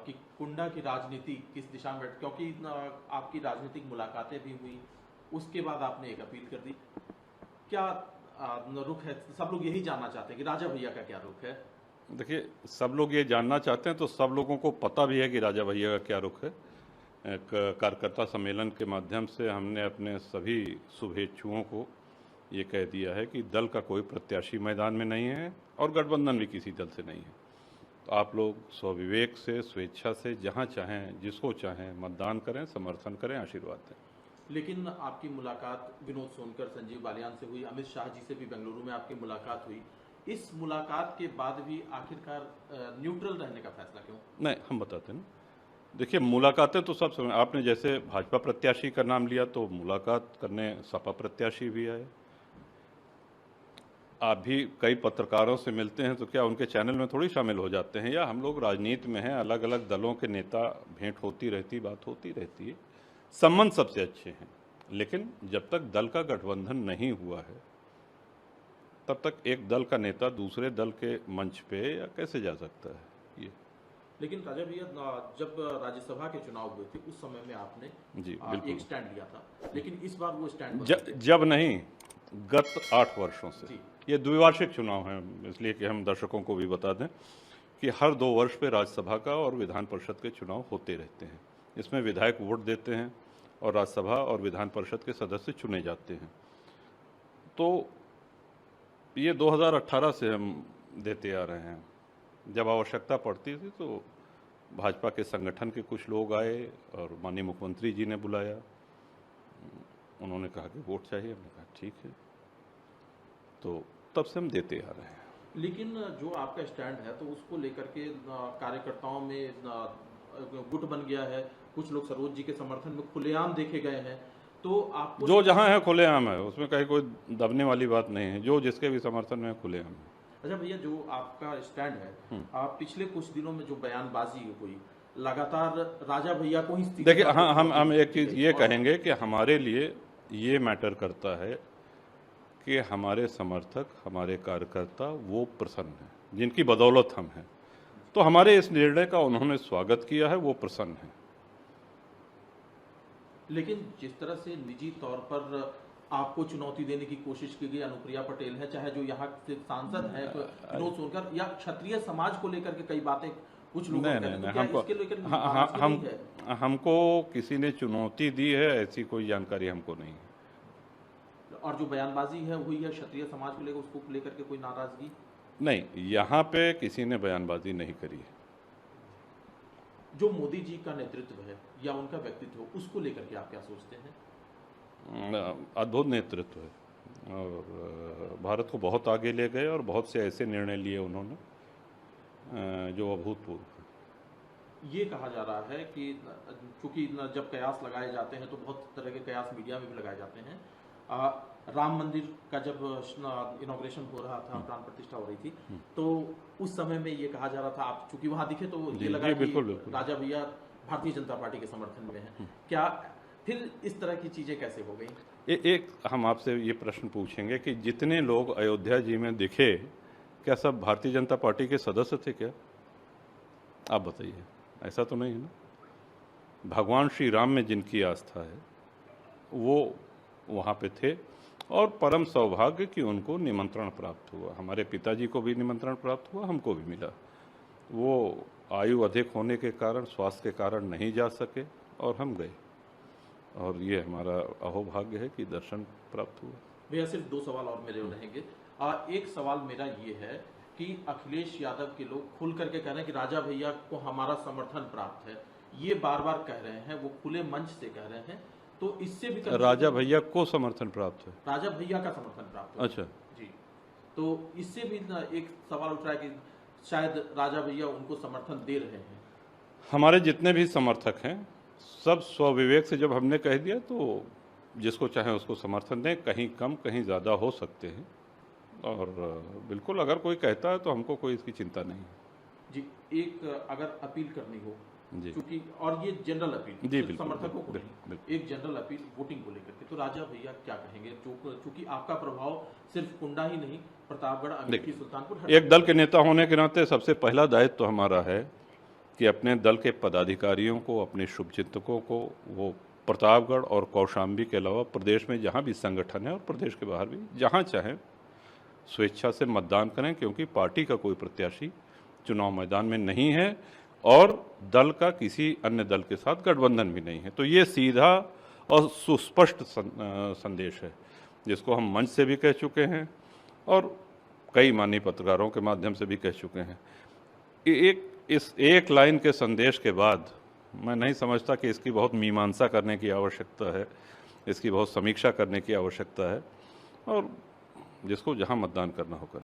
कि कुंडा की राजनीति किस दिशा में क्योंकि आपकी राजनीतिक मुलाकातें भी हुई, उसके बाद आपने एक अपील कर दी। क्या रुख है? सब लोग यही जानना चाहते हैं कि राजा भैया का क्या रुख है। देखिए, सब लोग ये जानना चाहते हैं तो सब लोगों को पता भी है कि राजा भैया का क्या रुख है। एक कार्यकर्ता सम्मेलन के माध्यम से हमने अपने सभी शुभेच्छुओं को ये कह दिया है कि दल का कोई प्रत्याशी मैदान में नहीं है और गठबंधन भी किसी दल से नहीं है। तो आप लोग स्वविवेक से, स्वेच्छा से, जहाँ चाहें, जिसको चाहें मतदान करें, समर्थन करें, आशीर्वाद दें। लेकिन आपकी मुलाकात विनोद सोनकर, संजीव बालियान से हुई, अमित शाह जी से भी बेंगलुरु में आपकी मुलाकात हुई। इस मुलाकात के बाद भी आखिरकार न्यूट्रल रहने का फैसला क्यों? नहीं, हम बताते हैं ना। देखिए, मुलाकातें तो सब समय, आपने जैसे भाजपा प्रत्याशी का नाम लिया तो मुलाकात करने सपा प्रत्याशी भी आए। आप भी कई पत्रकारों से मिलते हैं तो क्या उनके चैनल में थोड़ी शामिल हो जाते हैं? या हम लोग राजनीति में हैं, अलग अलग दलों के नेता, भेंट होती रहती, बात होती रहती है, संबंध सबसे अच्छे हैं। लेकिन जब तक दल का गठबंधन नहीं हुआ है तब तक एक दल का नेता दूसरे दल के मंच पे या कैसे जा सकता है ये? लेकिन राजा भैया, जब राज्यसभा के चुनाव हुए थे उस समय में आपने जी बिल्कुल एक स्टैंड लिया था, लेकिन इस बार वो स्टैंड जब नहीं, गत 8 वर्षों से। ये द्विवार्षिक चुनाव है, इसलिए कि हम दर्शकों को भी बता दें कि हर 2 वर्ष पे राज्यसभा का और विधान परिषद के चुनाव होते रहते हैं। इसमें विधायक वोट देते हैं और राज्यसभा और विधान परिषद के सदस्य चुने जाते हैं। तो ये 2018 से हम देते आ रहे हैं। जब आवश्यकता पड़ती थी तो भाजपा के संगठन के कुछ लोग आए और माननीय मुख्यमंत्री जी ने बुलाया, उन्होंने कहा कि वोट चाहिए, हमने कहा ठीक है, तो तब से हम देते आ रहे हैं। लेकिन जो आपका स्टैंड है तो उसको लेकर के कार्यकर्ताओं में गुट बन गया है, कुछ लोग सरोज जी के समर्थन में खुलेआम देखे गए हैं, तो आपको जो जहां है खुलेआम है, उसमें कहीं कोई दबने वाली बात नहीं है, जो जिसके भी समर्थन में खुलेआम है। अच्छा भैया, जो आपका स्टैंड है, आप पिछले कुछ दिनों में जो बयानबाजी हुई, लगातार राजा भैया को ही देखिए, हाँ, हम एक चीज़ ये कहेंगे कि हमारे लिए ये मैटर करता है कि हमारे समर्थक, हमारे कार्यकर्ता वो प्रसन्न हैं जिनकी बदौलत हम हैं। तो हमारे इस निर्णय का उन्होंने स्वागत किया है, वो प्रसन्न हैं। लेकिन जिस तरह से निजी तौर पर आपको चुनौती देने की कोशिश की गई, अनुप्रिया पटेल है, चाहे जो यहाँ से सांसद है विनोद सोनकर, या क्षत्रिय समाज को लेकर के कई बातें कुछ लोग हमको किसी ने चुनौती दी है ऐसी कोई जानकारी हमको नहीं है। और जो बयानबाजी है हुई है क्षत्रिय समाज को लेकर, उसको लेकर के कोई नाराजगी नहीं, यहाँ पे किसी ने बयानबाजी नहीं करी है। जो मोदी जी का नेतृत्व है या उनका व्यक्तित्व, उसको लेकर के आप क्या सोचते हैं? अद्भुत नेतृत्व है और भारत को बहुत आगे ले गए और बहुत से ऐसे निर्णय लिए उन्होंने जो अभूतपूर्व है। ये कहा जा रहा है कि चूंकि जब कयास लगाए जाते हैं तो बहुत तरह के कयास मीडिया में भी लगाए जाते हैं। राम मंदिर का जब इनॉग्रेशन हो रहा था, प्राण प्रतिष्ठा हो रही थी, तो उस समय में ये कहा जा रहा था, आप चूंकि वहां दिखे तो ये लगा कि राजा भैया भारतीय जनता पार्टी के समर्थन में है। क्या फिर इस तरह की चीजें कैसे हो गई? एक हम आपसे ये प्रश्न पूछेंगे कि जितने लोग अयोध्या जी में दिखे, क्या सब भारतीय जनता पार्टी के सदस्य थे क्या? आप बताइए, ऐसा तो नहीं है ना। भगवान श्री राम में जिनकी आस्था है वो वहाँ पे थे और परम सौभाग्य कि उनको निमंत्रण प्राप्त हुआ। हमारे पिताजी को भी निमंत्रण प्राप्त हुआ, हमको भी मिला। वो आयु अधिक होने के कारण, स्वास्थ्य के कारण नहीं जा सके और हम गए, और ये हमारा अहोभाग्य है कि दर्शन प्राप्त हुआ। भैया, सिर्फ 2 सवाल और मेरे रहेंगे। एक सवाल मेरा ये है कि अखिलेश यादव के लोग खुल करके कह रहे हैं कि राजा भैया को हमारा समर्थन प्राप्त है, ये बार बार कह रहे हैं, वो खुले मंच से कह रहे हैं, तो इससे भी राजा भैया को समर्थन प्राप्त है? राजा भैया का समर्थन प्राप्त है। अच्छा जी, तो इससे भी एक सवाल उठ रहा है कि शायद राजा भैया उनको समर्थन दे रहे हैं। हमारे जितने भी समर्थक हैं सब स्वविवेक से जब हमने कह दिया तो जिसको चाहे उसको समर्थन दें, कहीं कम कहीं ज़्यादा हो सकते हैं, और बिल्कुल अगर कोई कहता है तो हमको कोई इसकी चिंता नहीं है। जी, एक अगर अपील करनी हो जी, क्योंकि, और ये जनरल अपील जी, समर्थकों को नहीं, एक जनरल अपील वोटिंग को लेकर के, तो राजा भैया क्या कहेंगे? चूंकि आपका प्रभाव सिर्फ कुंडा ही नहीं, प्रतापगढ़, अमेठी, सुल्तानपुर, एक दल के नेता होने के नाते सबसे पहला दायित्व तो हमारा है कि अपने दल के पदाधिकारियों को, अपने शुभचिंतकों को वो प्रतापगढ़ और कौशाम्बी के अलावा प्रदेश में जहाँ भी संगठन है और प्रदेश के बाहर भी जहाँ चाहें स्वेच्छा से मतदान करें, क्योंकि पार्टी का कोई प्रत्याशी चुनाव मैदान में नहीं है और दल का किसी अन्य दल के साथ गठबंधन भी नहीं है। तो ये सीधा और सुस्पष्ट संदेश है, जिसको हम मंच से भी कह चुके हैं और कई माननीय पत्रकारों के माध्यम से भी कह चुके हैं। इस एक लाइन के संदेश के बाद मैं नहीं समझता कि इसकी बहुत मीमांसा करने की आवश्यकता है, इसकी बहुत समीक्षा करने की आवश्यकता है, और जिसको जहां मतदान करना होगा।